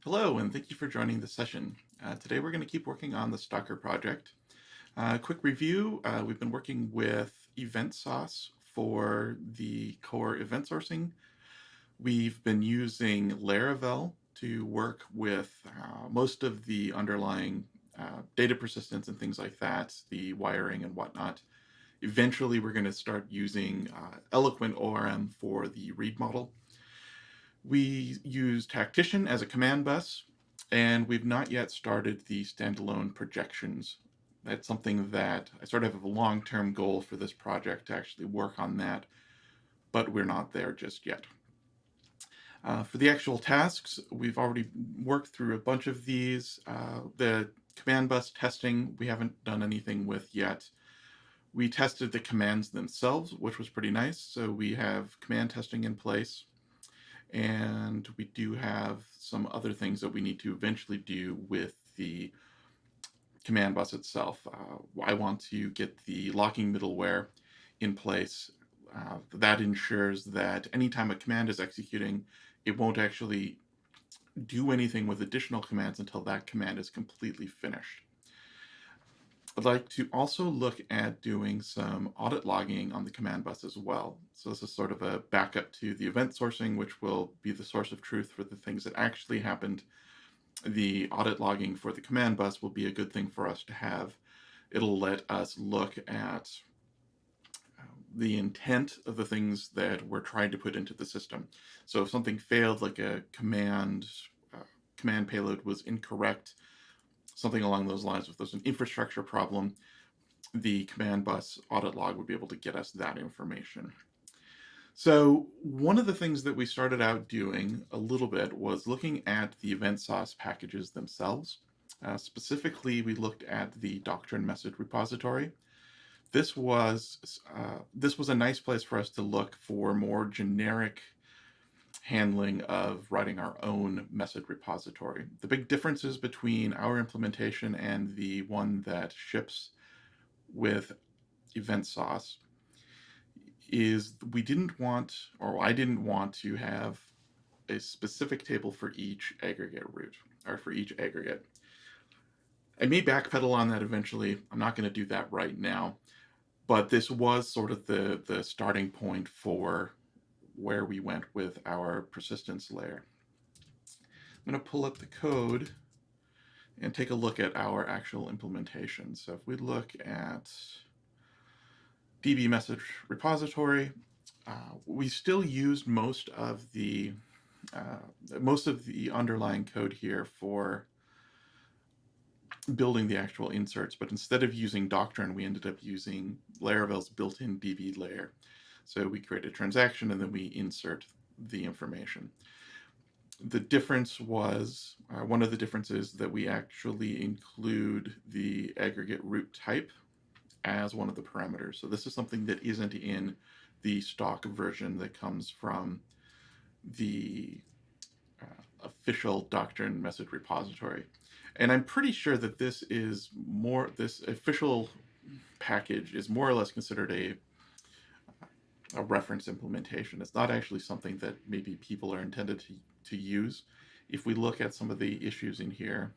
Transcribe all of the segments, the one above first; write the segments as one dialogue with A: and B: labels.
A: Hello, and thank you for joining the session. Today we're going to keep working on the Stalker project. Quick review, we've been working with EventSauce for the core event sourcing. We've been using Laravel to work with most of the underlying data persistence and things like that, the wiring and whatnot. Eventually we're going to start using Eloquent ORM for the read model. We use Tactician as a command bus, and we've not yet started the standalone projections. That's something that I sort of have a long-term goal for this project to actually work on that, but we're not there just yet. For the actual tasks, we've already worked through a bunch of these. The command bus testing, we haven't done anything with yet. We tested the commands themselves, which was pretty nice. So we have command testing in place. And we do have some other things that we need to eventually do with the command bus itself. I want to get the locking middleware in place. That ensures that anytime a command is executing, it won't actually do anything with additional commands until that command is completely finished. I'd like to also look at doing some audit logging on the command bus as well. So this is sort of a backup to the event sourcing, which will be the source of truth for the things that actually happened. The audit logging for the command bus will be a good thing for us to have. It'll let us look at the intent of the things that we're trying to put into the system. So if something failed, like a command payload was incorrect, something along those lines, if there's an infrastructure problem, the command bus audit log would be able to get us that information. So one of the things that we started out doing a little bit was looking at the EventSauce packages themselves. Specifically, we looked at the Doctrine message repository. This was a nice place for us to look for more generic handling of writing our own message repository. The big differences between our implementation and the one that ships with EventSauce is we didn't want, or I didn't want to have a specific table for each aggregate root, or for each aggregate. I may backpedal on that eventually. I'm not going to do that right now, but this was sort of the starting point for where we went with our persistence layer. I'm going to pull up the code and take a look at our actual implementation. So if we look at DB message repository, we still used most of the underlying code here for building the actual inserts, but instead of using Doctrine, we ended up using Laravel's built-in DB layer. So we create a transaction and then we insert the information. The difference was, one of the differences that we actually include the aggregate root type as one of the parameters. So this is something that isn't in the stock version that comes from the official Doctrine message repository. And I'm pretty sure that this official package is more or less considered a reference implementation. It's not actually something that maybe people are intended to use. If we look at some of the issues in here,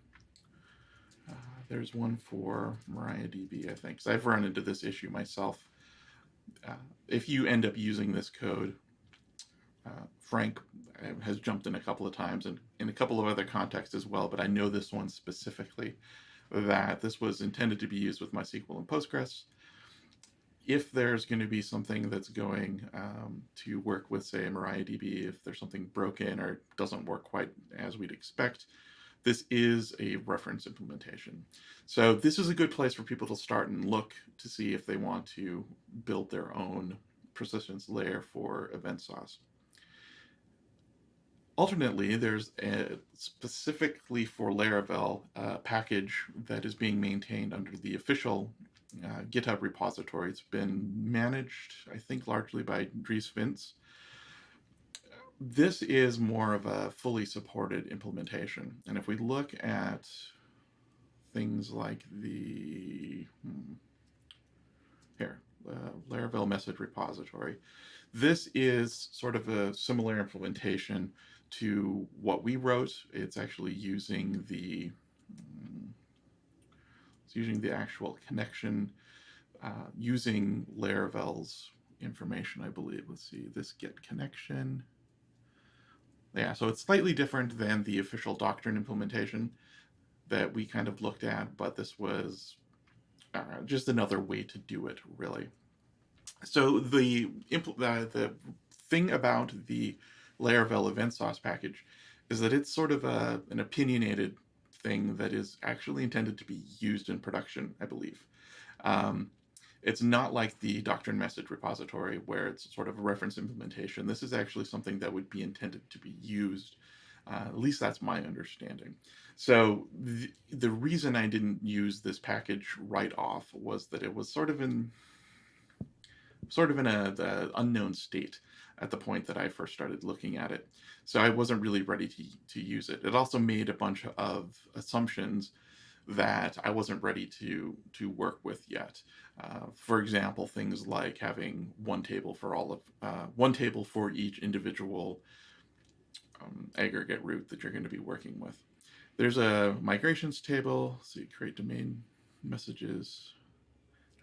A: there's one for MariaDB, I think, because I've run into this issue myself. If you end up using this code, Frank has jumped in a couple of times and in a couple of other contexts as well, but I know this one specifically, that this was intended to be used with MySQL and Postgres. If there's going to be something that's going to work with, say, MariaDB, if there's something broken or doesn't work quite as we'd expect, this is a reference implementation. So this is a good place for people to start and look to see if they want to build their own persistence layer for EventSauce. Alternately, there's specifically for Laravel package that is being maintained under the official GitHub repository. It's been managed, I think, largely by Dries Vince. This is more of a fully supported implementation. And if we look at things like the Laravel message repository, this is sort of a similar implementation. to what we wrote. It's actually using the actual connection, using Laravel's information, I believe. Let's see, this get connection. Yeah, so it's slightly different than the official Doctrine implementation that we kind of looked at, but this was just another way to do it, really. So the thing about the Laravel EventSauce package is that it's sort of an opinionated thing that is actually intended to be used in production, I believe. It's not like the Doctrine message repository where it's sort of a reference implementation. This is actually something that would be intended to be used. At least that's my understanding. So the reason I didn't use this package right off was that it was sort of in the unknown state at the point that I first started looking at it. So I wasn't really ready to use it. It also made a bunch of assumptions that I wasn't ready to work with yet. For example, things like having one table for each individual aggregate root that you're going to be working with. There's a migrations table, so you create domain messages.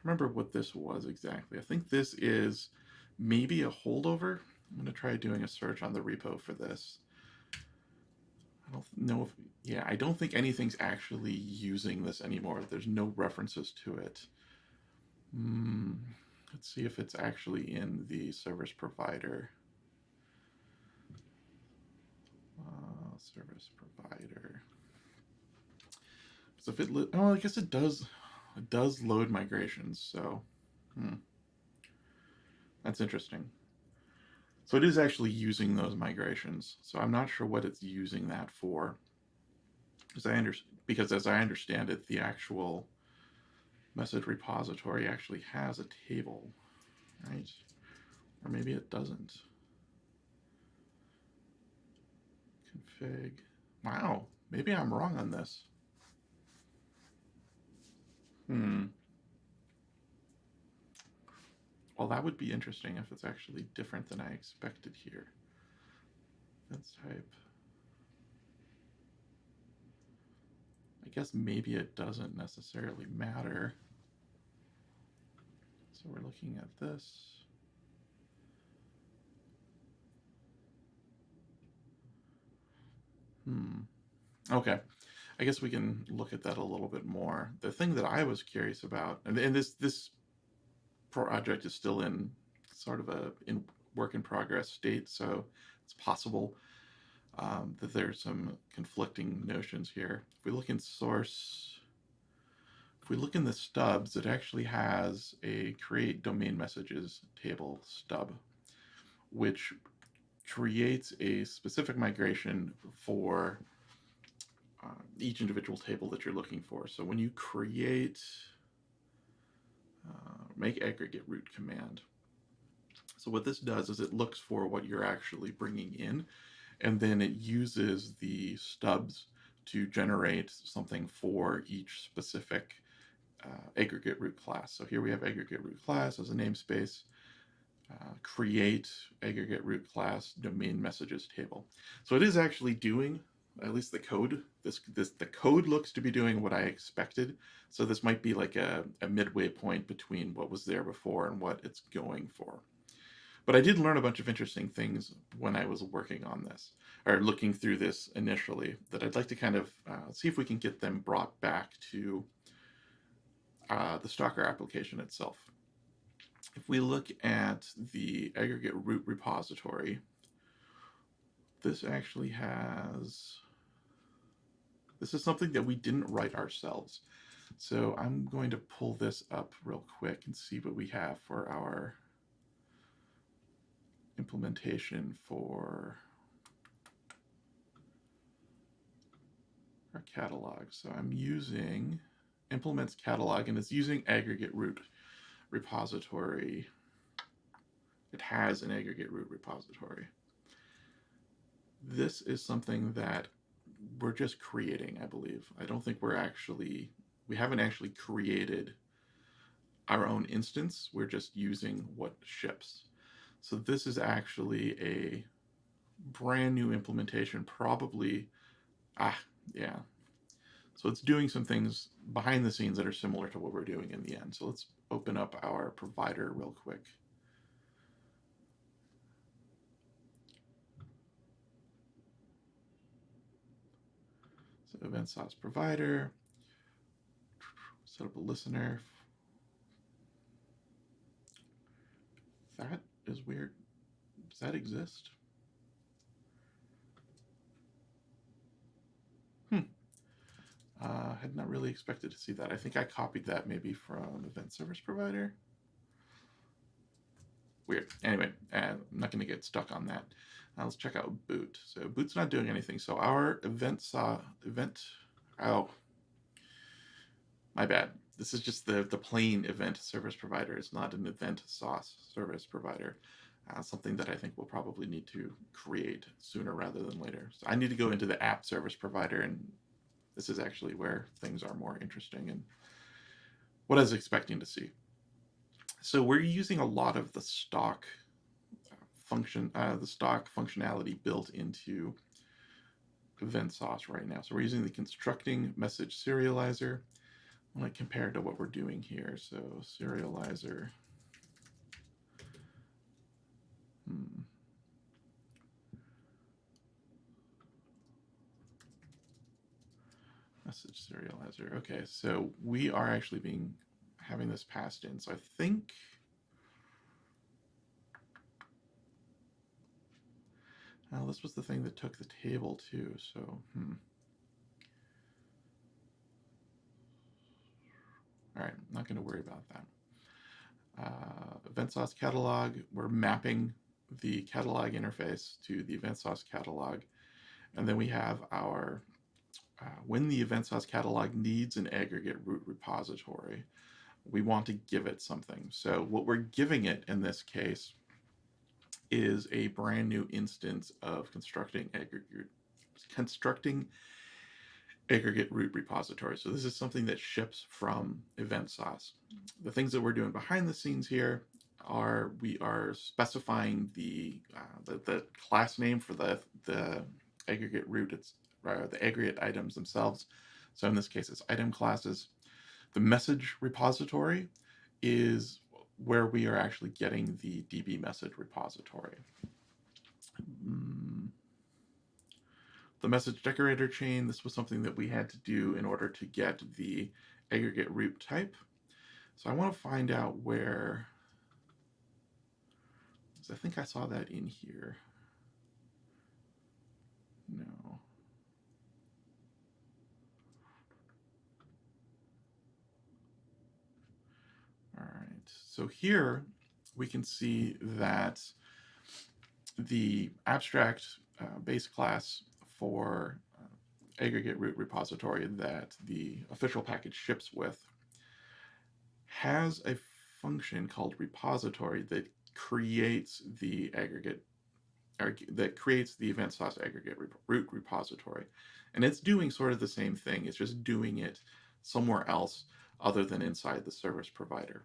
A: Remember what this was exactly. I think this is maybe a holdover. I'm going to try doing a search on the repo for this. I don't know if, yeah, I don't think anything's actually using this anymore. There's no references to it. Let's see if it's actually in the service provider. Service provider. So if it, I guess it does load migrations. So, that's interesting. So it is actually using those migrations. So I'm not sure what it's using that for. Because as I understand it, the actual message repository actually has a table, right? Or maybe it doesn't. Config. Wow, maybe I'm wrong on this. Well, that would be interesting if it's actually different than I expected here. Let's type. I guess maybe it doesn't necessarily matter. So we're looking at this. Okay. I guess we can look at that a little bit more. The thing that I was curious about, and this project is still in sort of a work in progress state, so it's possible that there's some conflicting notions here. If we look in source, if we look in the stubs, it actually has a create domain messages table stub, which creates a specific migration for each individual table that you're looking for. So when you create, make aggregate root command. So what this does is it looks for what you're actually bringing in, and then it uses the stubs to generate something for each specific aggregate root class. So here we have aggregate root class as a namespace. Create aggregate root class domain messages table. So it is actually doing, at least the code, the code looks to be doing what I expected. So this might be like a midway point between what was there before and what it's going for. But I did learn a bunch of interesting things when I was working on this, or looking through this initially, that I'd like to kind of see if we can get them brought back to the Stalker application itself. If we look at the aggregate root repository, this actually has, this is something that we didn't write ourselves. So I'm going to pull this up real quick and see what we have for our implementation for our catalog. So I'm using implements catalog, and it's using aggregate root repository. It has an aggregate root repository. This is something that we're just creating, I believe. I don't think we haven't actually created our own instance. We're just using what ships. So this is actually a brand new implementation, probably, yeah. So it's doing some things behind the scenes that are similar to what we're doing in the end. So let's open up our provider real quick. So EventSauce provider, set up a listener. That is weird. Does that exist? Had not really expected to see that. I think I copied that maybe from Event Service Provider. Weird. Anyway, I'm not going to get stuck on that. Now let's check out boot. So boot's not doing anything. So our oh, my bad. This is just the plain event service provider. It's not an EventSauce service provider. Something that I think we'll probably need to create sooner rather than later. So I need to go into the app service provider, and this is actually where things are more interesting and what I was expecting to see. So we're using a lot of the stock functionality built into EventSauce right now. So we're using the constructing message serializer. I want to compare to what we're doing here. So serializer. Message serializer. Okay, so we are actually having this passed in. So I think this was the thing that took the table too. So all right, I'm not going to worry about that. EventSauce catalog. We're mapping the catalog interface to the EventSauce catalog, and then we have our when the EventSauce catalog needs an aggregate root repository, we want to give it something. So what we're giving it in this case is a brand new instance of constructing aggregate root repository. So this is something that ships from EventSauce. The things that we're doing behind the scenes here are we are specifying the class name for the aggregate root. It's the aggregate items themselves. So in this case, it's item classes. The message repository is where we are actually getting the DB message repository. The message decorator chain, this was something that we had to do in order to get the aggregate root type. So I want to find out where, because I think I saw that in here. No. All right, so here we can see that the abstract base class for aggregate root repository that the official package ships with has a function called repository that creates the EventSauce aggregate root repository. And it's doing sort of the same thing. It's just doing it somewhere else other than inside the service provider.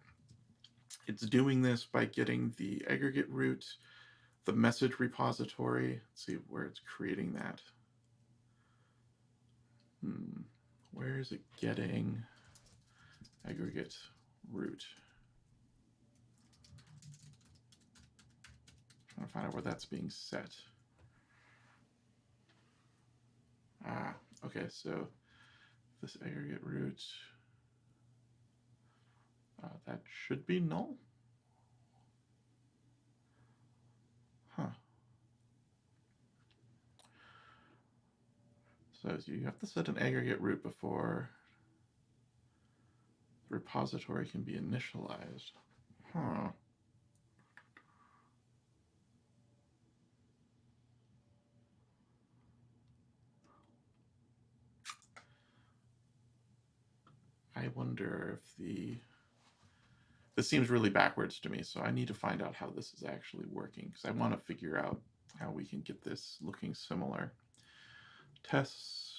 A: It's doing this by getting the aggregate root, the message repository. Let's see where it's creating that. Where is it getting aggregate root? I'm trying to find out where that's being set. Okay, so this aggregate root, that should be null. So you have to set an aggregate root before the repository can be initialized. I wonder if this seems really backwards to me, so I need to find out how this is actually working, because I want to figure out how we can get this looking similar. Tests,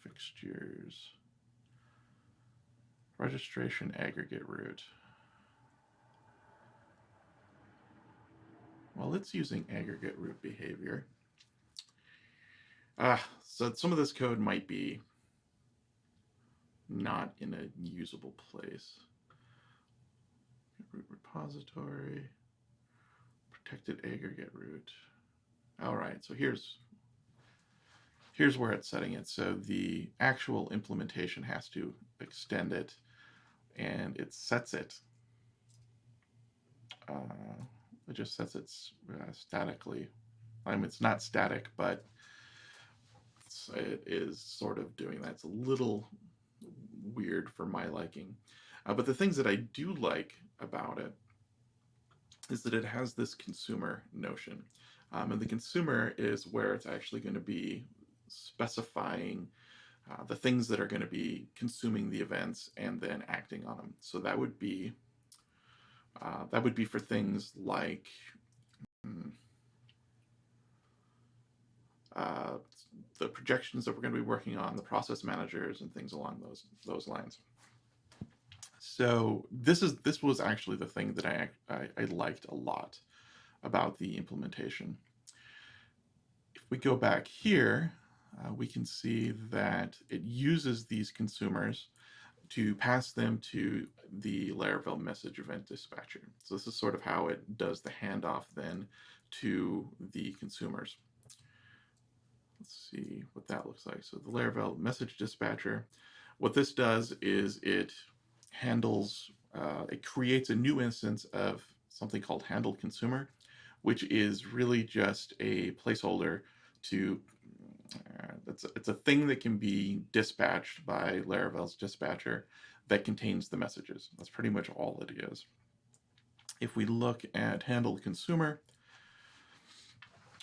A: fixtures, registration aggregate root. Well, it's using aggregate root behavior. So some of this code might be not in a usable place. Root repository, protected aggregate root. All right, so here's where it's setting it. So the actual implementation has to extend it, and it sets it. It just sets it statically. I mean, it's not static, but it is sort of doing that. It's a little weird for my liking. But the things that I do like about it is that it has this consumer notion. And the consumer is where it's actually going to be specifying the things that are going to be consuming the events and then acting on them. So that would be for things like the projections that we're going to be working on, the process managers, and things along those lines. So this was actually the thing that I liked a lot about the implementation. If we go back here, we can see that it uses these consumers to pass them to the Laravel message event dispatcher. So this is sort of how it does the handoff then to the consumers. Let's see what that looks like. So the Laravel message dispatcher, what this does is it handles, it creates a new instance of something called handled consumer, which is really just a placeholder to, it's a thing that can be dispatched by Laravel's dispatcher that contains the messages. That's pretty much all it is. If we look at handled consumer,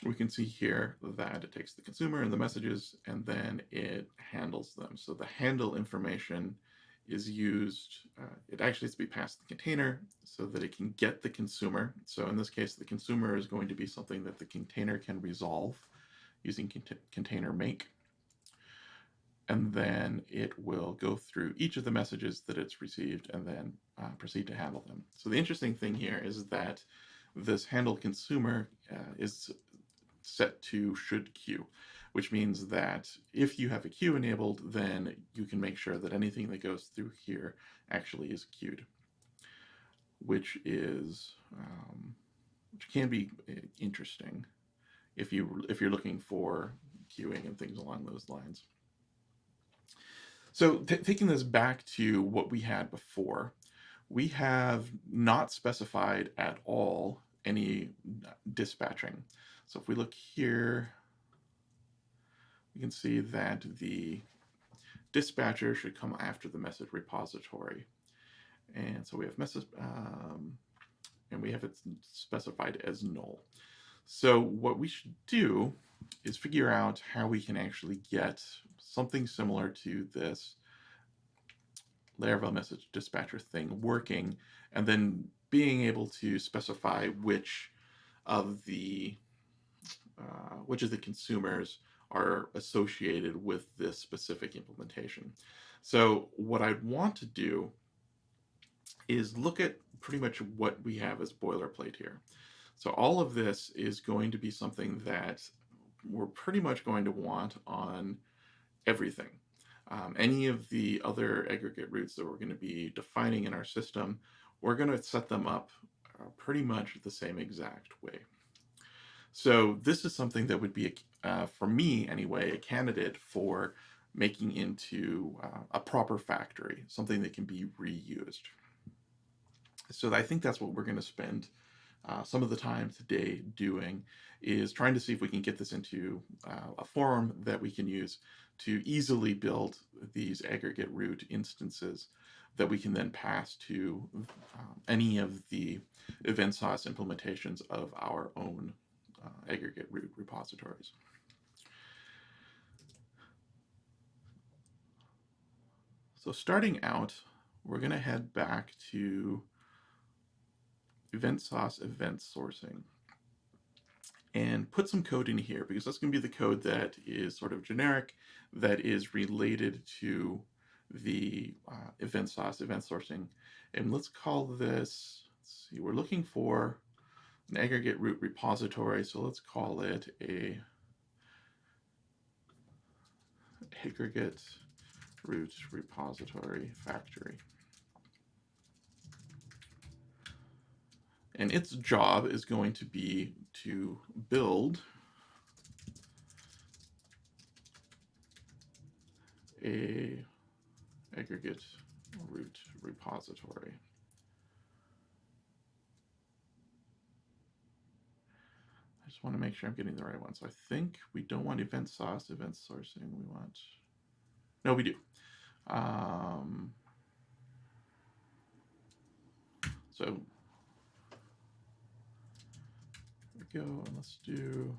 A: we can see here that it takes the consumer and the messages and then it handles them. So the handle information is used, it actually has to be passed the container so that it can get the consumer. So in this case, the consumer is going to be something that the container can resolve using container make. And then it will go through each of the messages that it's received and then proceed to handle them. So the interesting thing here is that this handled consumer is set to should queue, which means that if you have a queue enabled, then you can make sure that anything that goes through here actually is queued, which can be interesting if you're looking for queuing and things along those lines. So taking this back to what we had before, we have not specified at all any dispatching. So if we look here, we can see that the dispatcher should come after the message repository. And so we have message, and we have it specified as null. So what we should do is figure out how we can actually get something similar to this Laravel message dispatcher thing working, and then being able to specify which of the consumers are associated with this specific implementation. So what I'd want to do is look at pretty much what we have as boilerplate here. So all of this is going to be something that we're pretty much going to want on everything. Any of the other aggregate routes that we're going to be defining in our system, we're going to set them up pretty much the same exact way. So this is something that would be, for me anyway, a candidate for making into a proper factory, something that can be reused. So I think that's what we're going to spend some of the time today doing, is trying to see if we can get this into a form that we can use to easily build these aggregate root instances that we can then pass to any of the EventSauce implementations of our own aggregate root repositories. So starting out, we're going to head back to EventSauce event sourcing and put some code in here, because that's going to be the code that is sort of generic, that is related to the EventSauce event sourcing. And let's call this, let's see, we're looking for an aggregate root repository, so let's call it a aggregate root repository factory. And its job is going to be to build a aggregate root repository. I just want to make sure I'm getting the right one. So I think we don't want EventSauce, event sourcing. We want, no, we do. So there we go, and let's do,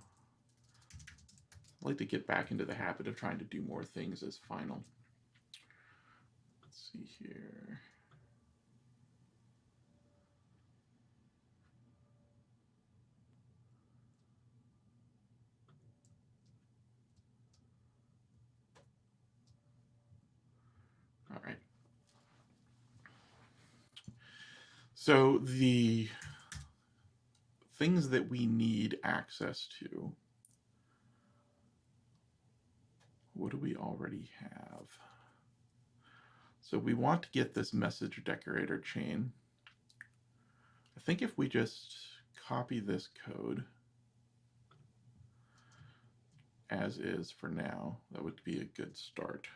A: I like to get back into the habit of trying to do more things as final. Let's see here. All right. So the things that we need access to, what do we already have? So we want to get this message decorator chain. I think if we just copy this code as is for now, that would be a good start.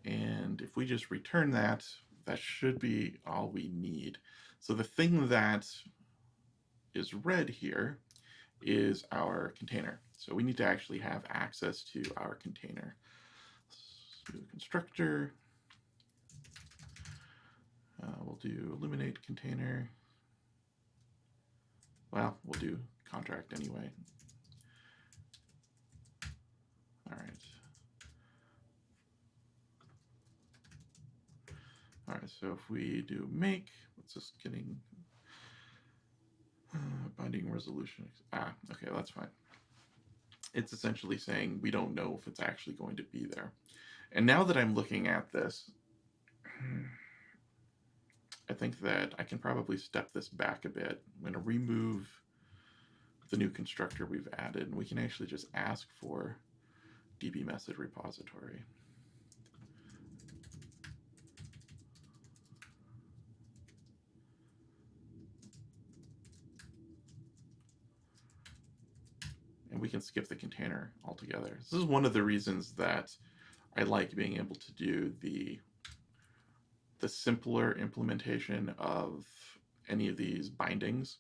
A: And if we just return that, that should be all we need. So the thing that is red here is our container. So we need to actually have access to our container. Let's do constructor. We'll do eliminate container. Well, we'll do contract anyway. All right. All right, so if we do make, what's this getting? Binding resolution. Okay, that's fine. It's essentially saying we don't know if it's actually going to be there. And now that I'm looking at this, I think that I can probably step this back a bit. I'm going to remove the new constructor we've added, and we can actually just ask for DB message repository. And we can skip the container altogether. This is one of the reasons that I like being able to do the simpler implementation of any of these bindings,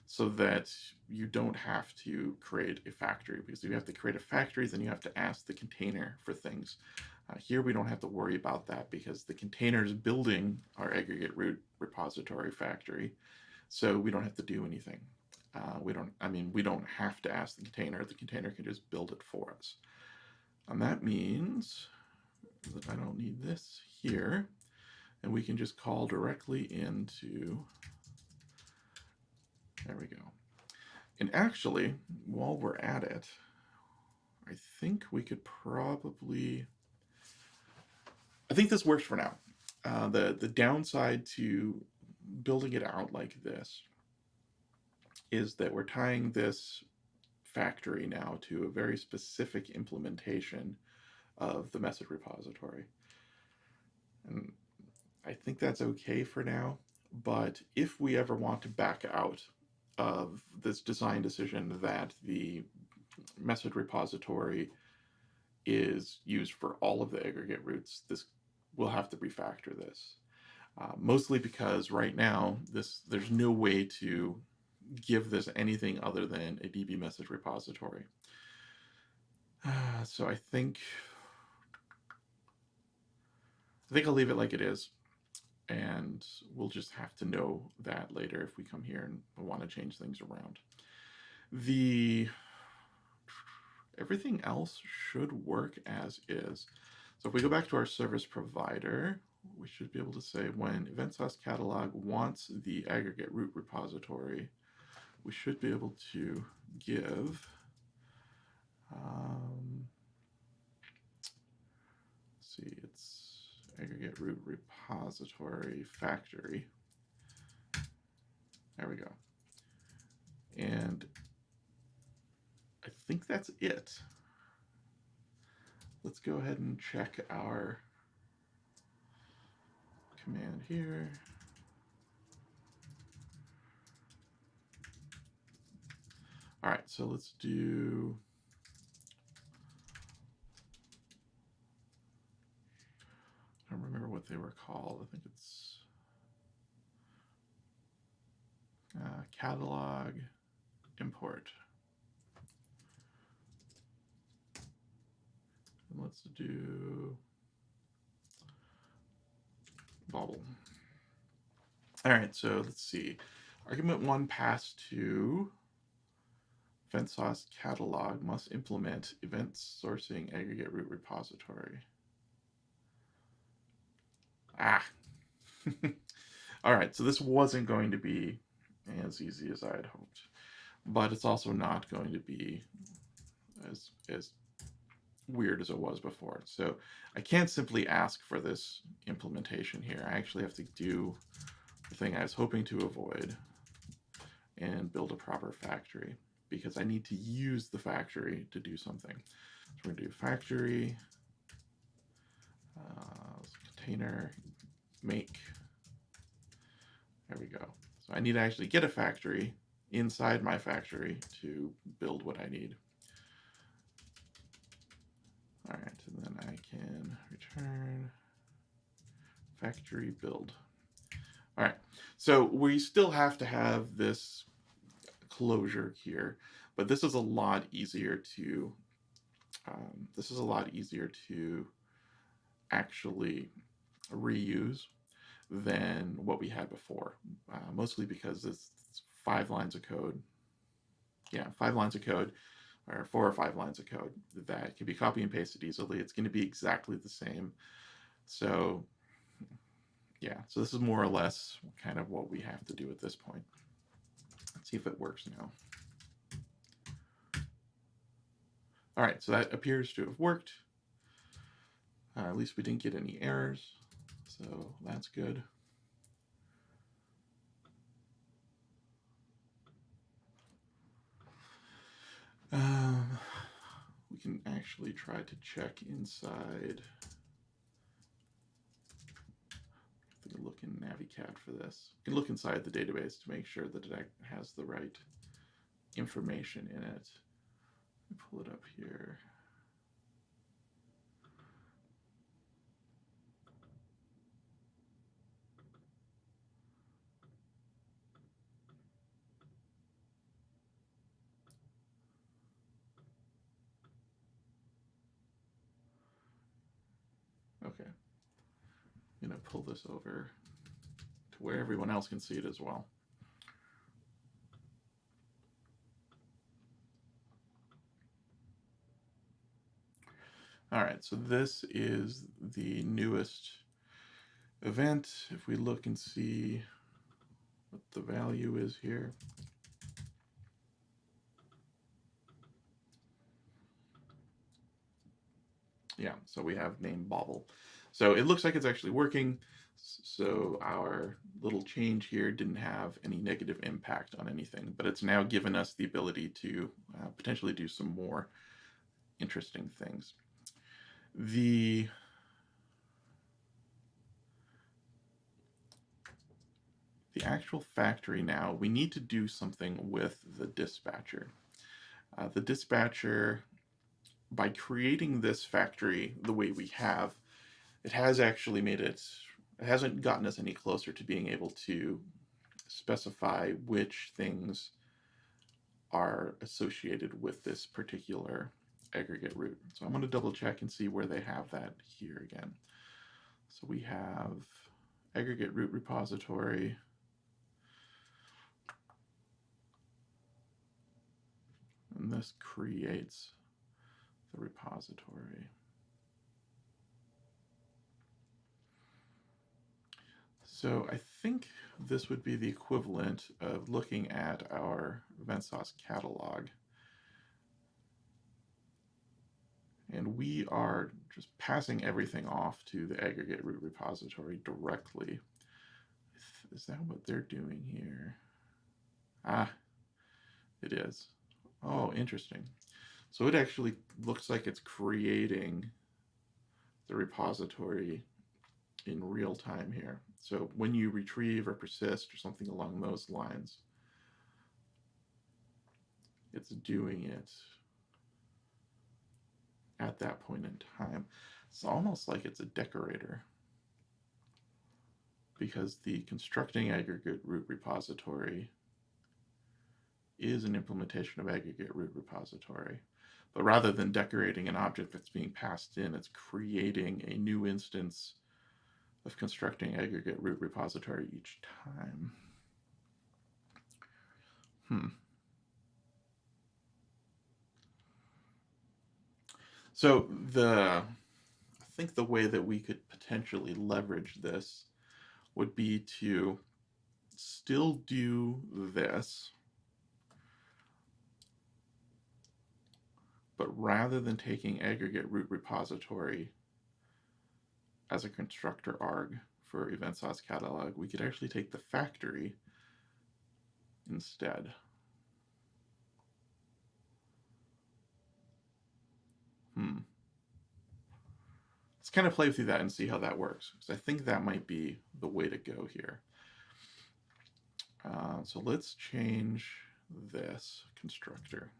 A: so that you don't have to create a factory, because if you have to create a factory, then you have to ask the container for things. Here we don't have to worry about that because the container is building our aggregate root repository factory, so we don't have to do anything. We don't have to ask the container. The container can just build it for us. And that means that I don't need this here, and we can just call directly into, there we go. And actually, while we're at it, I think we could probably, I think this works for now. The downside to building it out like this is that we're tying this factory now to a very specific implementation of the message repository. And I think that's okay for now, but if we ever want to back out of this design decision that the message repository is used for all of the aggregate roots, this we'll have to refactor this. Mostly because right now there's no way to give this anything other than a DB message repository. So I think I'll leave it like it is, and we'll just have to know that later if we come here and want to change things around. Everything else should work as is. So if we go back to our service provider, we should be able to say when EventSauce catalog wants the aggregate root repository, we should be able to give let's see, it's aggregate root repository factory. There we go. And I think that's it. Let's go ahead and check our command here. All right, so let's do, I don't remember what they were called. I think it's catalog import. And let's do bubble. All right, so let's see. Argument 1 passed to EventSauce catalog must implement event sourcing aggregate root repository. Ah. All right, so this wasn't going to be as easy as I had hoped, but it's also not going to be as weird as it was before. So I can't simply ask for this implementation here. I actually have to do the thing I was hoping to avoid and build a proper factory, because I need to use the factory to do something. So we're going to do factory, container, make. There we go. So I need to actually get a factory inside my factory to build what I need. All right, and then I can return factory build. All right, so we still have to have this closure here, but this is a lot easier to actually reuse than what we had before, mostly because it's 5 lines of code. Yeah, 5 lines of code, or 4 or 5 lines of code that can be copy and pasted easily. It's going to be exactly the same. So yeah, so this is more or less kind of what we have to do at this point. Let's see if it works now. All right, so that appears to have worked. At least we didn't get any errors, so that's good. We can actually try to check inside. I can look in Navicat for this. You can look inside the database to make sure that it has the right information in it. Let me pull it up here. Okay. I'm going to pull this over to where everyone else can see it as well. All right, so this is the newest event. If we look and see what the value is here. Yeah, so we have name bobble. So it looks like it's actually working. So our little change here didn't have any negative impact on anything, but it's now given us the ability to potentially do some more interesting things. The actual factory now, we need to do something with the dispatcher. The dispatcher, by creating this factory the way we have, it has actually made it hasn't gotten us any closer to being able to specify which things are associated with this particular aggregate root. So I'm going to double check and see where they have that here again. So we have aggregate root repository. And this creates the repository. So I think this would be the equivalent of looking at our EventSauce catalog. And we are just passing everything off to the aggregate root repository directly. Is that what they're doing here? Ah, It is. Oh, interesting. So it actually looks like it's creating the repository in real time here. So when you retrieve or persist or something along those lines, it's doing it at that point in time. It's almost like it's a decorator, because the constructing aggregate root repository is an implementation of aggregate root repository. But rather than decorating an object that's being passed in, it's creating a new instance of constructing aggregate root repository each time. So I think the way that we could potentially leverage this would be to still do this, but rather than taking aggregate root repository as a constructor arg for EventSauce catalog, we could actually take the factory instead. Let's kind of play through that and see how that works, because I think that might be the way to go here. So let's change this constructor.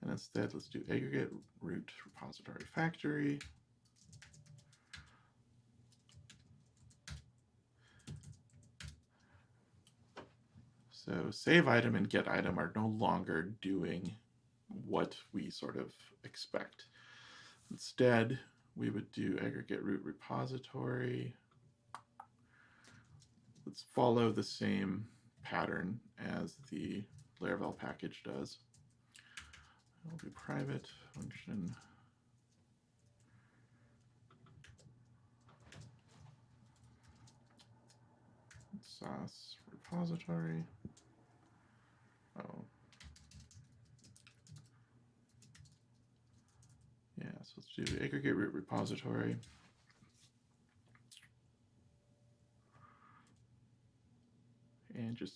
A: And instead, let's do aggregate root repository factory. So save item and get item are no longer doing what we sort of expect. Instead, we would do aggregate root repository. Let's follow the same pattern as the Laravel package does. We'll do private function sauce repository. Oh. Yeah, so let's do aggregate root repository. And just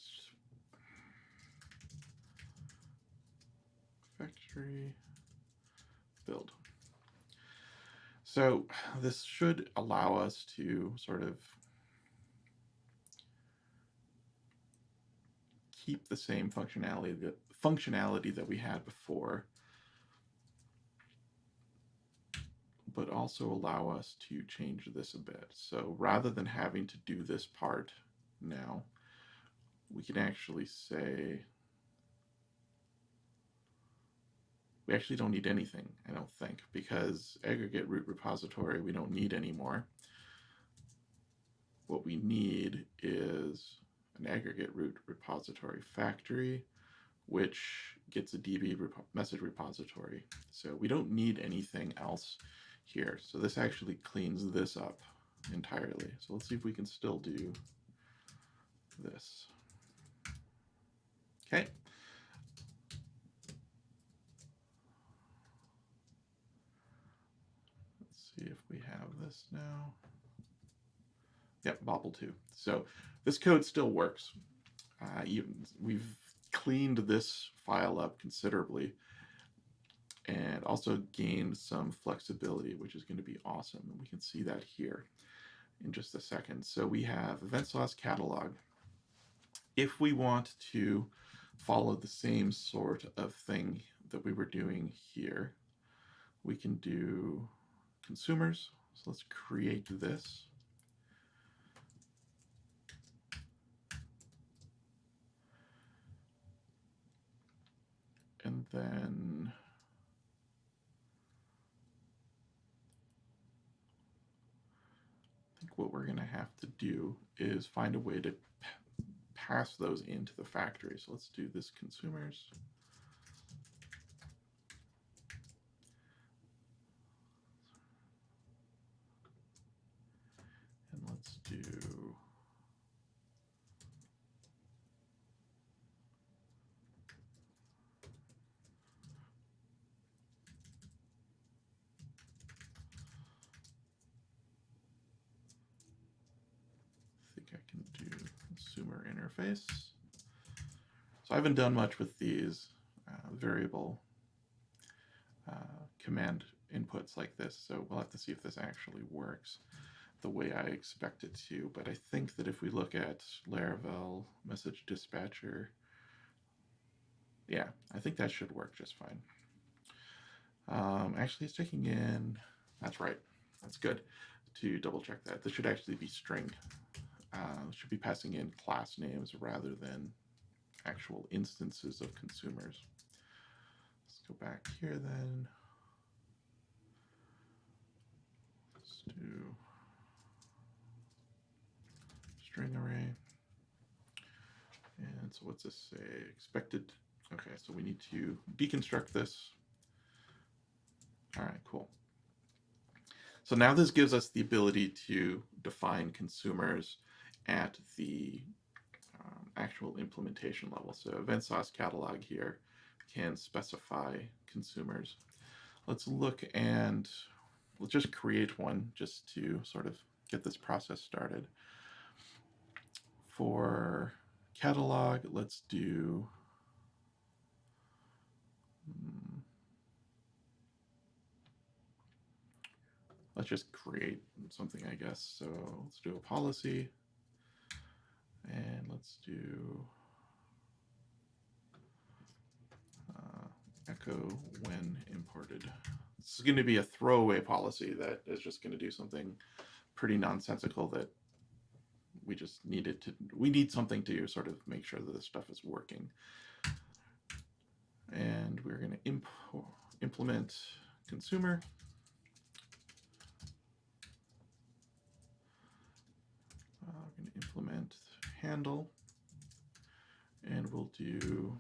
A: factory build. So this should allow us to sort of keep the same functionality that we had before, but also allow us to change this a bit. So rather than having to do this part now, we can actually say, we actually don't need anything, I don't think, because aggregate root repository we don't need anymore. What we need is an aggregate root repository factory, which gets a DB message repository. So we don't need anything else here. So this actually cleans this up entirely. So let's see if we can still do this. Okay. Let's see if we have this now. Yep, Bobble 2. So this code still works. We've cleaned this file up considerably and also gained some flexibility, which is going to be awesome. And we can see that here in just a second. So we have EventSauce catalog. If we want to follow the same sort of thing that we were doing here, we can do consumers. So let's create this. And then I think what we're going to have to do is find a way to pass those into the factory. So let's do this consumers. And let's do I think I can do consumer interface. So I haven't done much with these variable command inputs like this, so we'll have to see if this actually works the way I expect it to. But I think that if we look at Laravel message dispatcher, yeah, I think that should work just fine. Actually, it's taking in, that's right, that's good to double check that. This should actually be string. Should be passing in class names rather than actual instances of consumers. Let's go back here then. Let's do string array. And so what's this say? Expected. Okay, so we need to deconstruct this. All right, cool. So now this gives us the ability to define consumers at the actual implementation level. So EventSauce catalog here can specify consumers. Let's look and let's just create one just to sort of get this process started. For catalog, let's do let's just create something, I guess. So let's do a policy, and let's do echo when imported. This is going to be a throwaway policy that is just going to do something pretty nonsensical that we just needed to, we need something to sort of make sure that this stuff is working. And we're going to implement consumer. We're going to implement handle, and we'll do,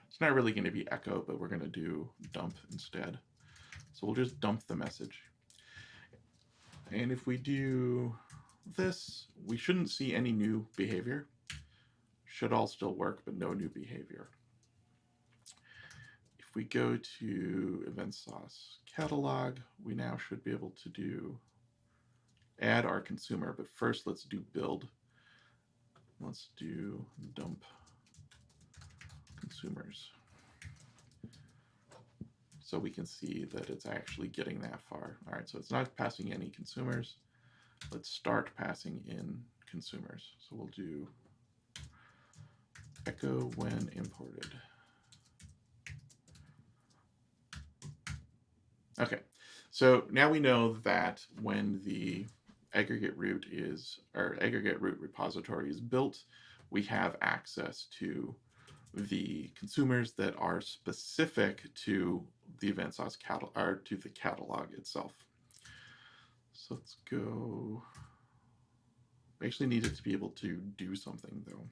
A: it's not really going to be echo, but we're going to do dump instead. So we'll just dump the message. And if we do this, we shouldn't see any new behavior. Should all still work, but no new behavior. If we go to EventSauce catalog, we now should be able to add our consumer, but first let's do build. Let's do dump consumers. So we can see that it's actually getting that far. All right, so it's not passing any consumers. Let's start passing in consumers. So we'll do echo when imported. Okay, so now we know that when the aggregate root is, or aggregate root repository is built, we have access to the consumers that are specific to the EventSauce catalog, or to the catalog itself. So let's go. We actually need it to be able to do something though.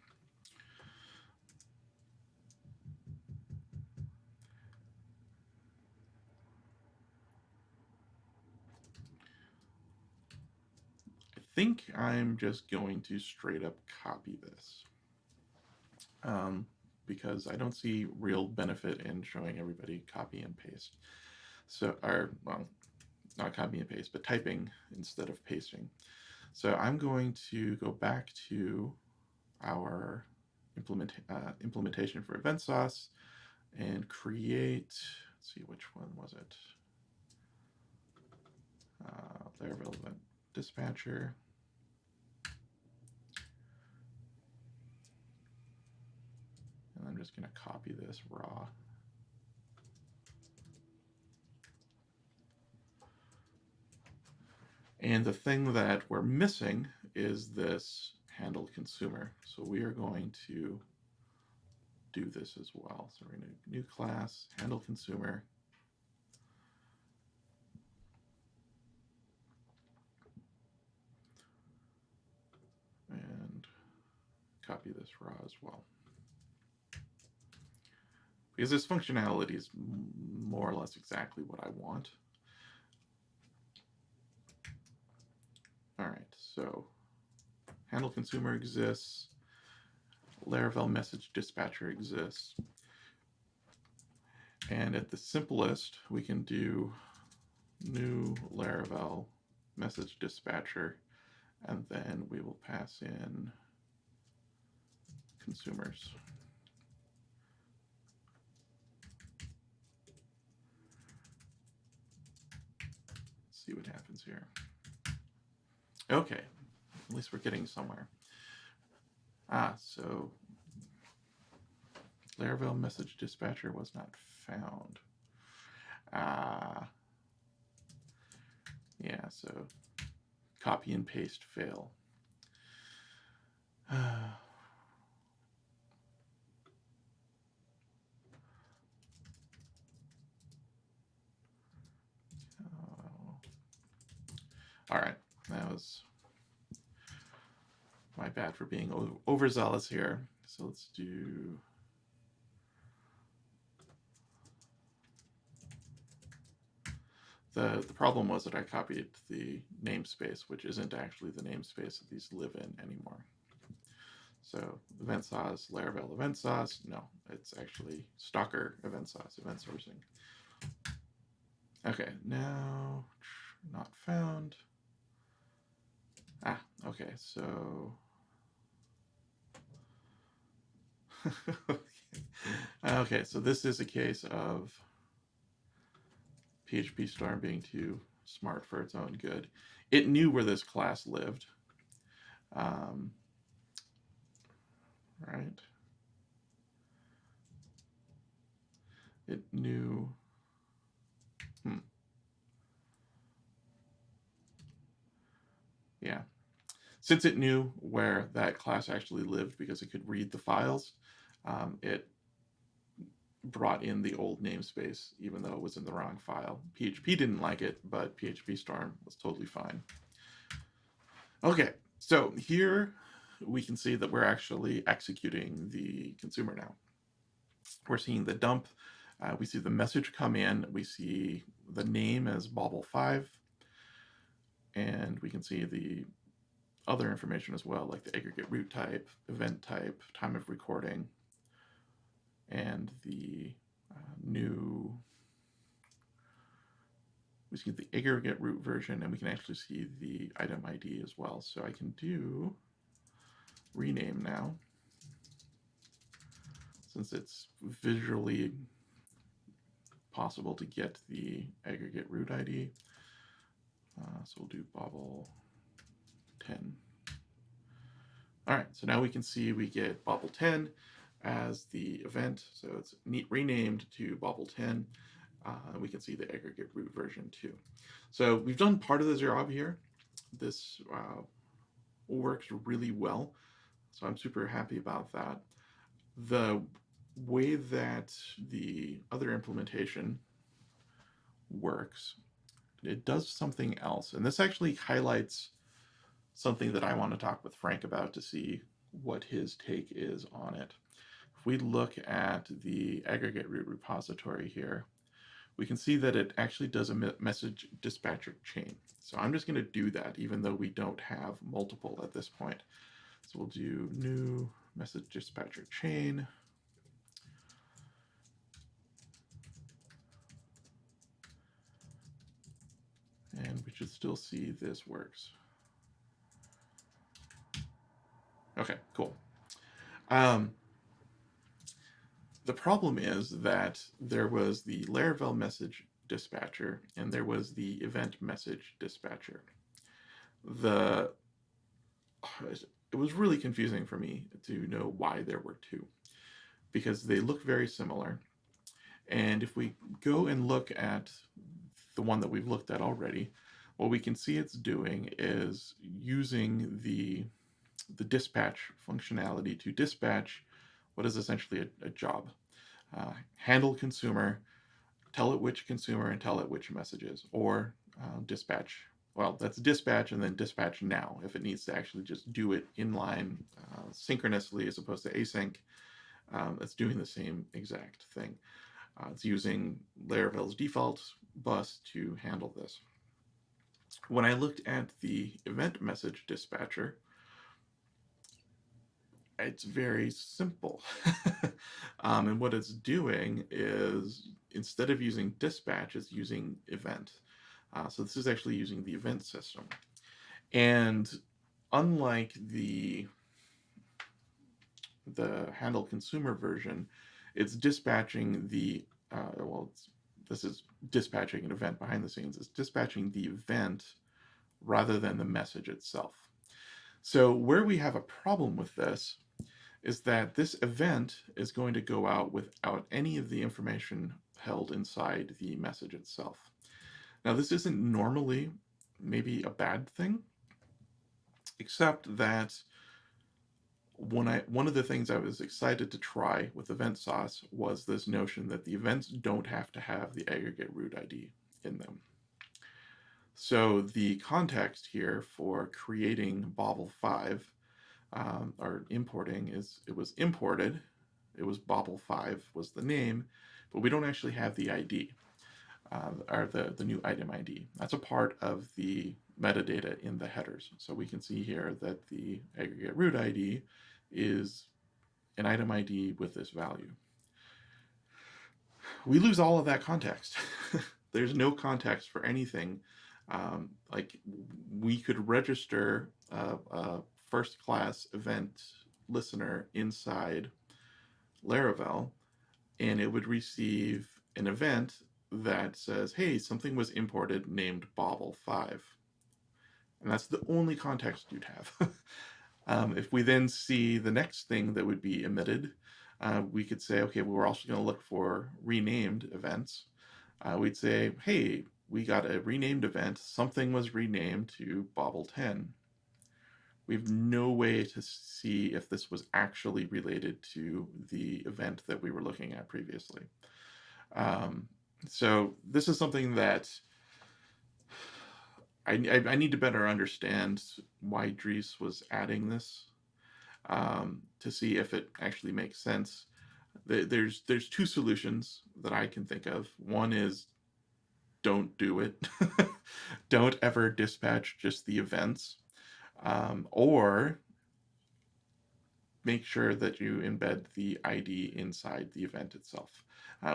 A: I think I'm just going to straight up copy this. Because I don't see real benefit in showing everybody copy and paste. So, or, well, not copy and paste, but typing instead of pasting. So I'm going to go back to our implementation for EventSauce and create, let's see, which one was it? Laravel Event Dispatcher. And I'm just going to copy this raw. And the thing that we're missing is this handle consumer. So we are going to do this as well. So we're going to new class, handle consumer. And copy this raw as well. Because this functionality is more or less exactly what I want. All right, so handle consumer exists, Laravel message dispatcher exists, and at the simplest, we can do new Laravel message dispatcher and then we will pass in consumers. Let's see what happens here. Okay, at least we're getting somewhere. So Laravel message dispatcher was not found. Yeah, so copy and paste fail. All right, that was my bad for being overzealous here. So let's do the problem was that I copied the namespace, which isn't actually the namespace that these live in anymore. So EventSauce, LaravelEventSauce, no, it's actually Stalker EventSauce, event sourcing. Okay, now not found. Okay, so okay, so this is a case of PHP Storm being too smart for its own good. It knew where this class lived. Right? It knew. Yeah. Since it knew where that class actually lived because it could read the files, it brought in the old namespace, even though it was in the wrong file. PHP didn't like it, but PHP Storm was totally fine. Okay, so here we can see that we're actually executing the consumer now. We're seeing the dump. We see the message come in. We see the name as Bobble5. And we can see the other information as well, like the aggregate root type, event type, time of recording, and the new, we see the aggregate root version, and we can actually see the item ID as well. So I can do rename now, since it's visually possible to get the aggregate root ID. So we'll do Bobble 10. All right, so now we can see we get Bobble 10 as the event. So it's renamed to Bobble 10. We can see the aggregate root version too. So we've done part of the job here. This works really well. So I'm super happy about that. The way that the other implementation works, it does something else. And this actually highlights something that I want to talk with Frank about to see what his take is on it. If we look at the aggregate root repository here, we can see that it actually does a message dispatcher chain. So I'm just going to do that, even though we don't have multiple at this point. So we'll do new message dispatcher chain. And we should still see this works. Okay, cool. The problem is that there was the Laravel message dispatcher and there was the event message dispatcher. It was really confusing for me to know why there were two, because they look very similar. And if we go and look at the one that we've looked at already, what we can see it's doing is using the dispatch functionality to dispatch what is essentially a job. Handle consumer, tell it which consumer, and tell it which messages, or dispatch. Well, that's dispatch and then dispatch now if it needs to actually just do it inline synchronously as opposed to async. It's doing the same exact thing. It's using Laravel's default bus to handle this. When I looked at the event message dispatcher, it's very simple. And what it's doing is, instead of using dispatch, it's using event. So this is actually using the event system. And unlike the handle consumer version, it's dispatching the, this is dispatching an event behind the scenes. It's dispatching the event rather than the message itself. So where we have a problem with this is that this event is going to go out without any of the information held inside the message itself. Now, this isn't normally maybe a bad thing, except that one of the things I was excited to try with EventSauce was this notion that the events don't have to have the aggregate root ID in them. So the context here for creating Bobble5 or importing is it was imported. It was Bobble5 was the name, but we don't actually have the ID or the new item ID. That's a part of the metadata in the headers. So we can see here that the aggregate root ID is an item ID with this value. We lose all of that context. There's no context for anything. Like we could register a first class event listener inside Laravel, and it would receive an event that says, hey, something was imported named Bobble5. And that's the only context you'd have. If we then see the next thing that would be emitted, we could say, okay, well, we're also going to look for renamed events. We'd say, hey, we got a renamed event. Something was renamed to Bobble10. We have no way to see if this was actually related to the event that we were looking at previously. So this is something that I need to better understand why Dries was adding this to see if it actually makes sense. There's two solutions that I can think of. One is don't do it. Don't ever dispatch just the events. Or make sure that you embed the ID inside the event itself,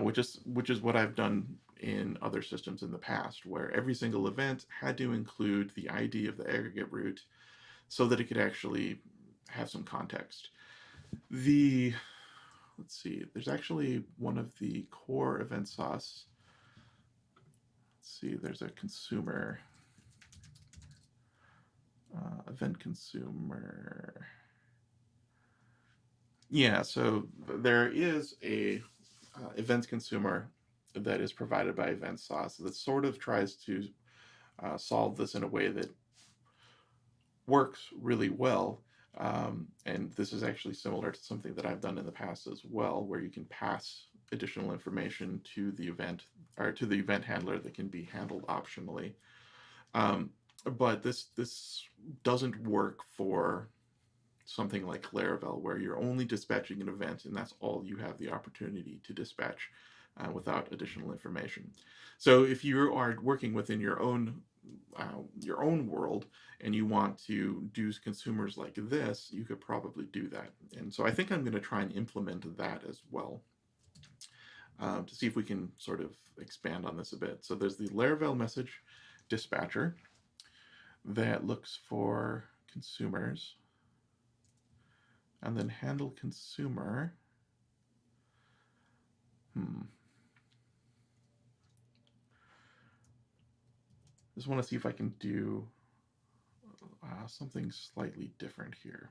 A: which is what I've done in other systems in the past, where every single event had to include the ID of the aggregate root so that it could actually have some context. Let's see, there's actually one of the core EventSauce. Let's see, there's a consumer, event consumer. Yeah, so there is a events consumer that is provided by EventSauce that sort of tries to solve this in a way that works really well. And this is actually similar to something that I've done in the past as well, where you can pass additional information to the event or to the event handler that can be handled optionally. But this doesn't work for something like Laravel, where you're only dispatching an event and that's all you have the opportunity to dispatch without additional information. So if you are working within your own world and you want to do consumers like this, you could probably do that. And so I think I'm going to try and implement that as well to see if we can sort of expand on this a bit. So there's the Laravel message dispatcher that looks for consumers, and then handle consumer. Just want to see if I can do something slightly different here.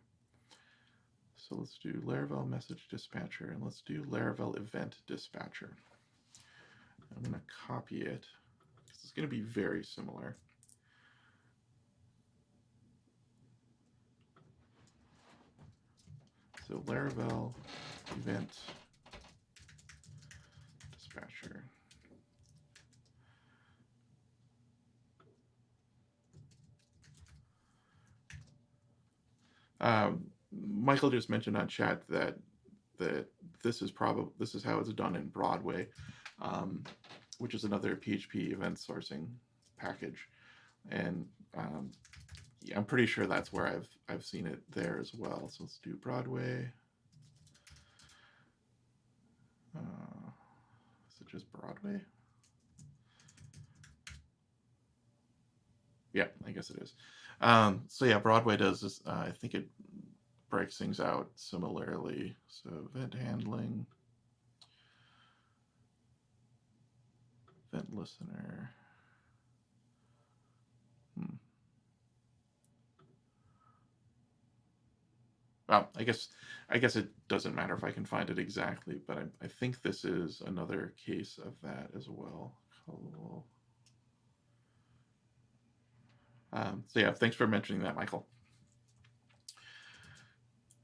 A: So let's do Laravel message dispatcher, and let's do Laravel event dispatcher. I'm going to copy it because it's going to be very similar. So Laravel event dispatcher. Michael just mentioned on chat that this is how it's done in Broadway, which is another PHP event sourcing package, and yeah, I'm pretty sure that's where I've seen it there as well. So let's do Broadway. Is it just Broadway? Yeah, I guess it is. So yeah, Broadway does this. I think it breaks things out similarly. So event handling, event listener. Well, I guess it doesn't matter if I can find it exactly, but I think this is another case of that as well. Cool. So yeah, thanks for mentioning that, Michael.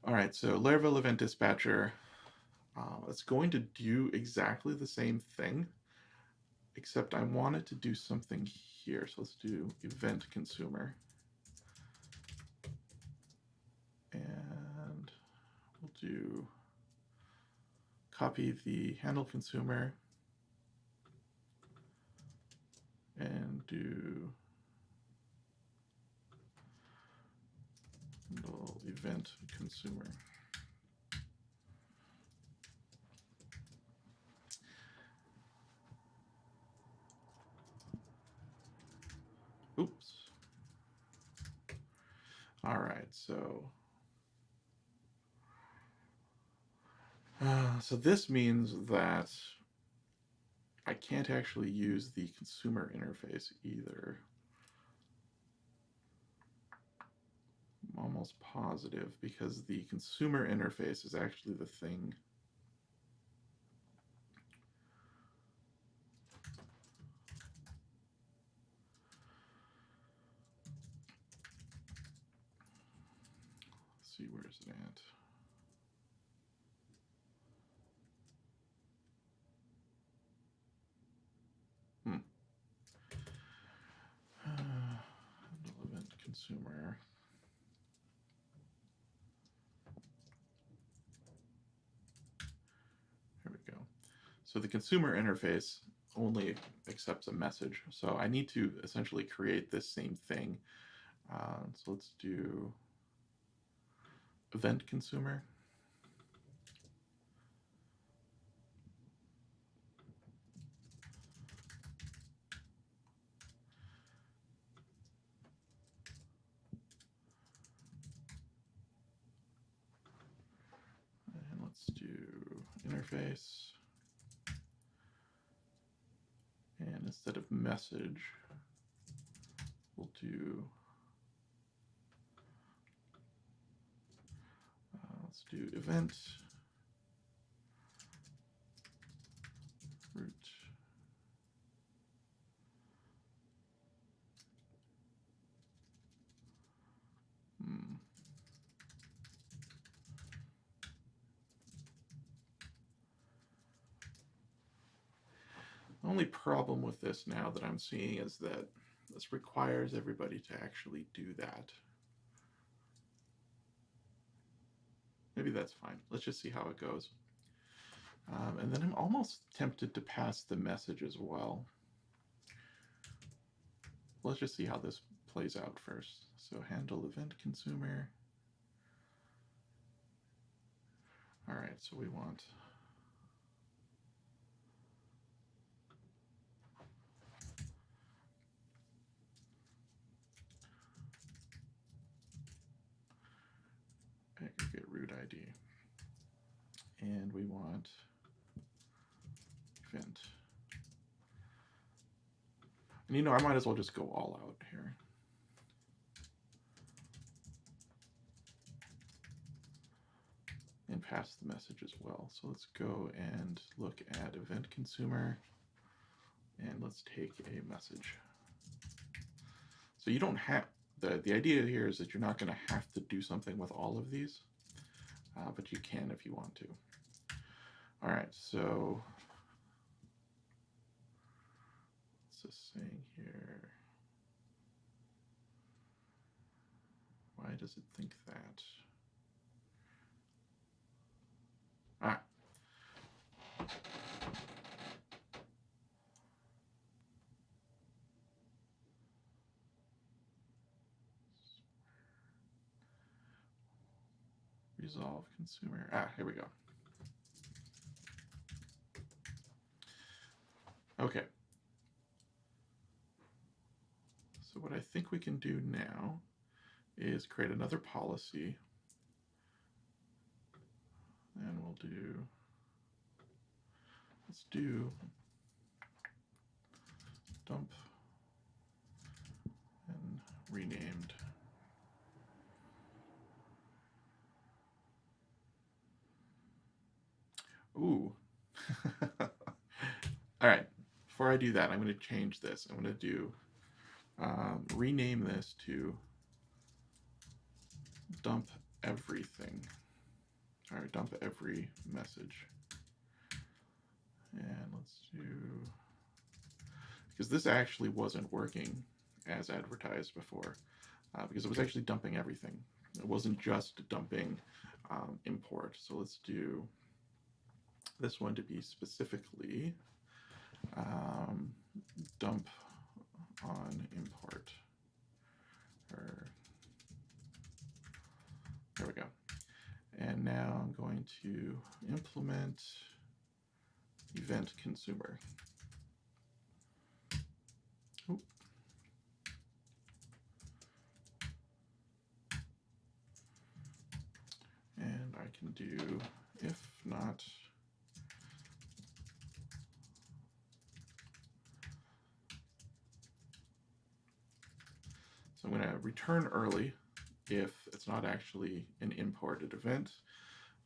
A: All right, so Laravel Event Dispatcher, it's going to do exactly the same thing, except I wanted to do something here. So let's do event consumer. And we'll do copy the handle consumer and do handle event consumer. Oops. All right, so this means that I can't actually use the consumer interface either. I'm almost positive because the consumer interface is actually the thing. Let's see, where is it at? Event consumer. Here we go. So the consumer interface only accepts a message. So I need to essentially create this same thing. So let's do event consumer. And let's do interface. And instead of message, we'll do, let's do event root. The only problem with this now that I'm seeing is that this requires everybody to actually do that. Maybe that's fine. Let's just see how it goes. And then I'm almost tempted to pass the message as well. Let's just see how this plays out first. So handle event consumer. All right, so we want aggregate root ID. And we want event. And you know, I might as well just go all out here. And pass the message as well. So let's go and look at event consumer. And let's take a message. So you don't have, the idea here is that you're not going to have to do something with all of these, but you can if you want to. All right, so what's this saying here? Why does it think that? Ah. Resolve consumer. Ah, here we go. Okay. So what I think we can do now is create another policy, and let's do dump and renamed. Ooh. All right, before I do that, I'm going to change this. I'm going to do rename this to dump everything, or dump every message. And let's do, because this actually wasn't working as advertised before, because it was actually dumping everything. It wasn't just dumping import. So let's do this one to be specifically dump on import. There we go. And now I'm going to implement event consumer. Oop. And I can do if not so I'm going to return early if it's not actually an imported event.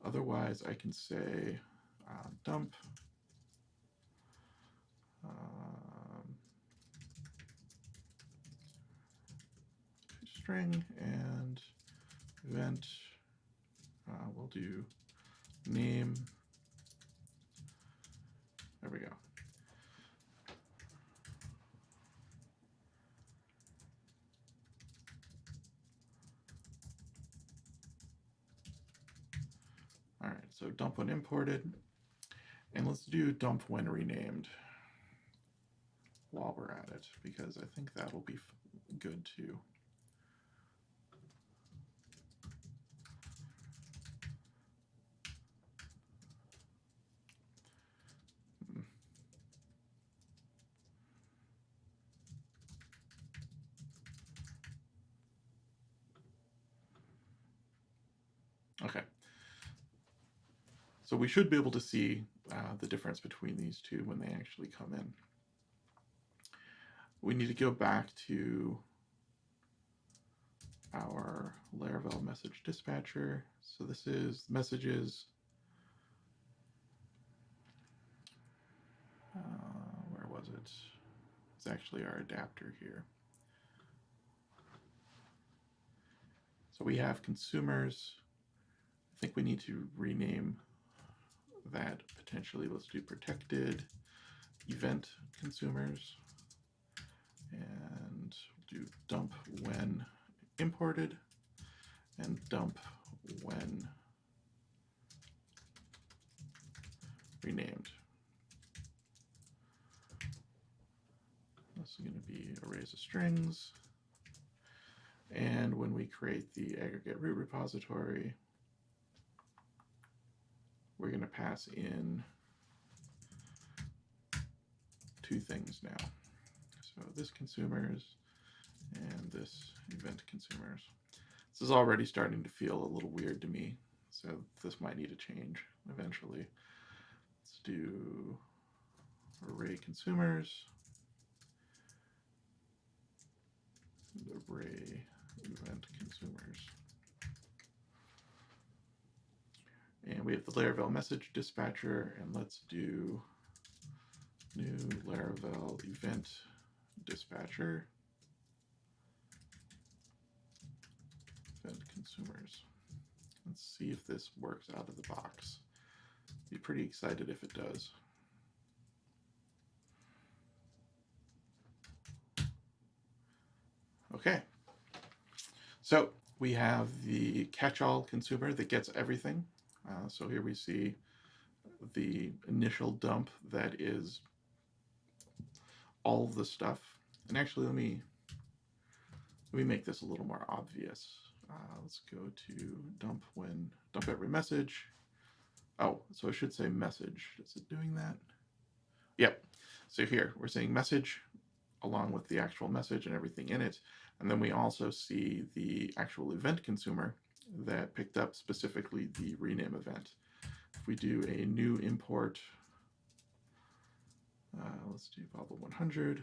A: Otherwise, I can say dump string and event. We'll do name. There we go. All right, so dump when imported, and let's do dump when renamed while we're at it, because I think that'll be good too. Okay. So we should be able to see the difference between these two when they actually come in. We need to go back to our Laravel message dispatcher. So this is messages. Where was it? It's actually our adapter here. So we have consumers. I think we need to rename that potentially. Let's do protected event consumers, and do dump when imported and dump when renamed. This is going to be arrays of strings. And when we create the aggregate root repository, we're going to pass in two things now. So this consumers and this event consumers. This is already starting to feel a little weird to me, so this might need a change eventually. Let's do array consumers, and array event consumers. And we have the Laravel message dispatcher, and let's do new Laravel event dispatcher, event consumers. Let's see if this works out of the box. Be pretty excited if it does. Okay, so we have the catch-all consumer that gets everything. So here we see the initial dump that is all of the stuff. And actually, let me make this a little more obvious. Let's go to dump every message. Oh, so I should say message. Is it doing that? Yep. So here we're saying message along with the actual message and everything in it. And then we also see the actual event consumer that picked up specifically the rename event. If we do a new import, let's do bubble 100.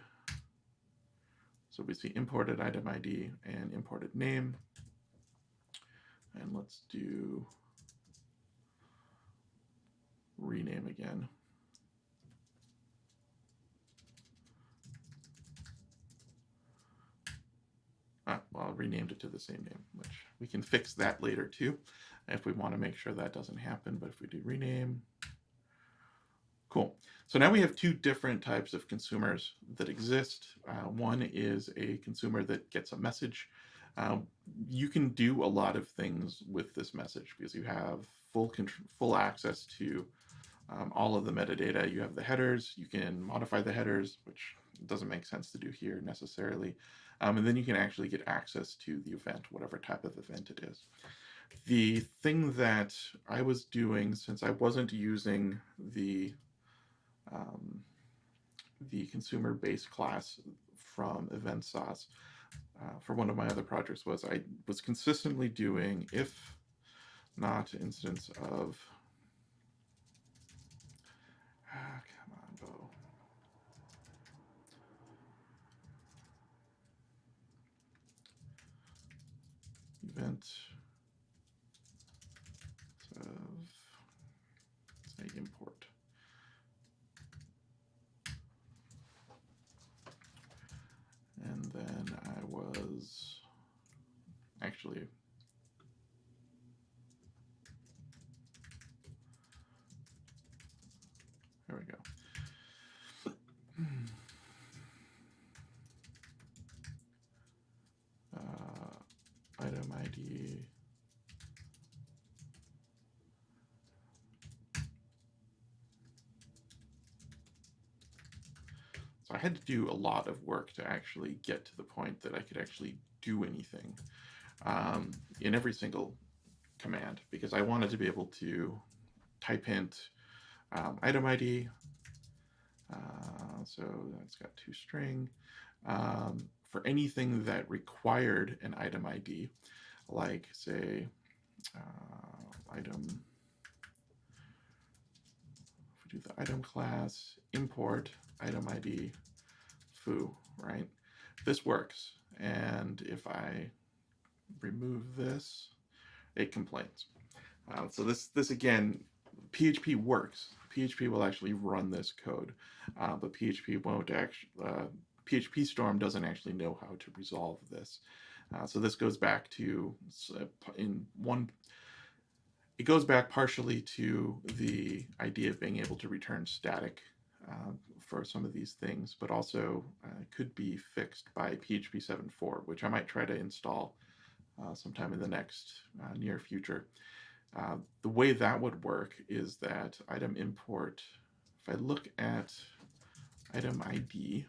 A: So we see imported item ID and imported name. And let's do rename again. Well, I renamed it to the same name, which we can fix that later too, if we want to make sure that doesn't happen. But if we do rename, cool. So now we have two different types of consumers that exist. One is a consumer that gets a message. You can do a lot of things with this message because you have full access to all of the metadata. You have the headers, you can modify the headers, which doesn't make sense to do here necessarily. And then you can actually get access to the event, whatever type of event it is. The thing that I was doing, since I wasn't using the consumer base class from EventSauce for one of my other projects, was I was consistently doing if not instance of come on, Beau. Event of, say, import. And then I was actually there we go. Item ID So I had to do a lot of work to actually get to the point that I could actually do anything in every single command, because I wanted to be able to type hint item ID. So that's got toString. For anything that required an item ID, like say item, if we do the item class, import item ID foo, right? This works. And if I remove this, it complains. So this again, PHP works. PHP will actually run this code, but PHP won't actually. PHP Storm doesn't actually know how to resolve this. So this goes back to it goes back partially to the idea of being able to return static for some of these things, but also could be fixed by PHP 7.4, which I might try to install sometime in the next near future. The way that would work is that item import, if I look at item ID,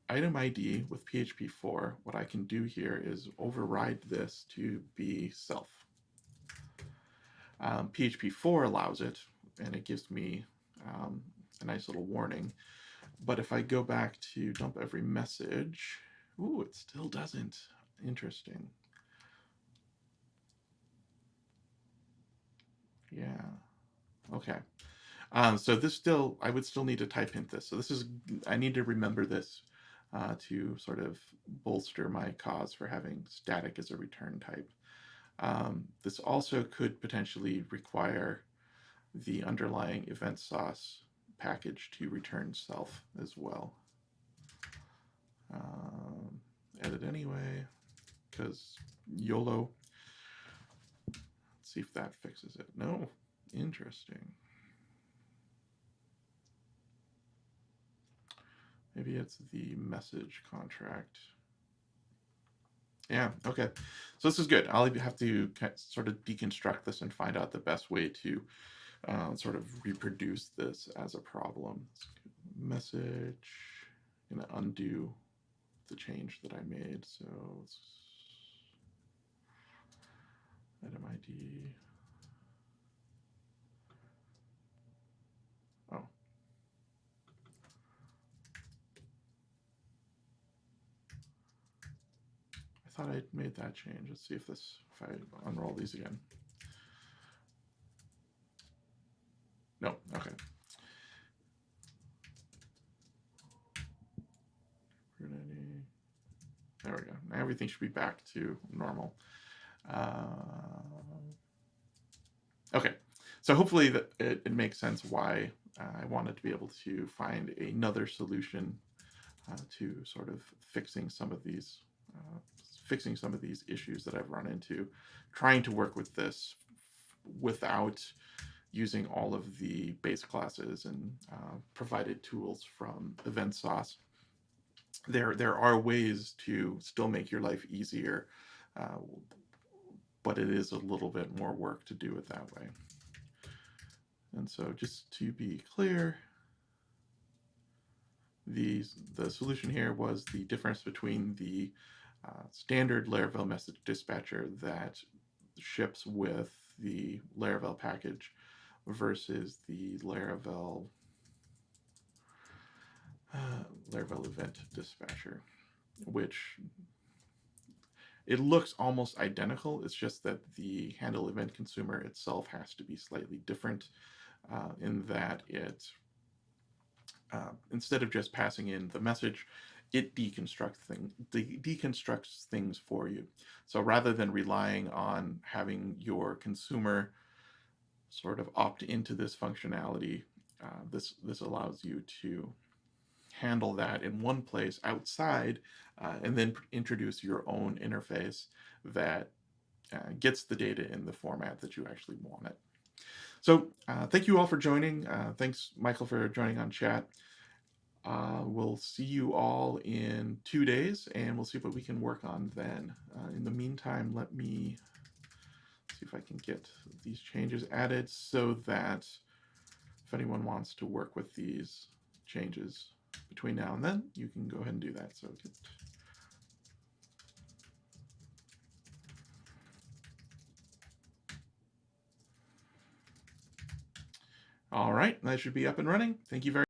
A: item ID with PHP 4, what I can do here is override this to be self. PHP 4 allows it, and it gives me a nice little warning. But if I go back to dump every message, ooh, it still doesn't. Interesting. Yeah. Okay. So this still, I would still need to type hint this. So this is, I need to remember this to sort of bolster my cause for having static as a return type. This also could potentially require the underlying EventSauce package to return self as well. Edit anyway, because YOLO. Let's see if that fixes it. No, interesting. Maybe it's the message contract. Yeah, okay. So this is good. I'll have to sort of deconstruct this and find out the best way to sort of reproduce this as a problem. Message, I'm gonna undo the change that I made. So let's item ID. Oh. thought I made that change. Let's see if I unroll these again. No, okay. There we go. Now everything should be back to normal. Okay, so hopefully that it makes sense why I wanted to be able to find another solution to sort of fixing some of these issues that I've run into, trying to work with this without using all of the base classes and provided tools from EventSauce. There are ways to still make your life easier, but it is a little bit more work to do it that way. And so just to be clear, the solution here was the difference between the standard Laravel message dispatcher that ships with the Laravel package versus the Laravel event dispatcher, which it looks almost identical. It's just that the handle event consumer itself has to be slightly different in that it, instead of just passing in the message, it deconstructs things for you. So rather than relying on having your consumer sort of opt into this functionality, this allows you to handle that in one place outside, and then introduce your own interface that gets the data in the format that you actually want it. So thank you all for joining. Thanks, Michael, for joining on chat. We'll see you all in 2 days, and we'll see what we can work on then. In the meantime, let me see if I can get these changes added so that if anyone wants to work with these changes between now and then, you can go ahead and do that. So all right, that should be up and running. Thank you very much.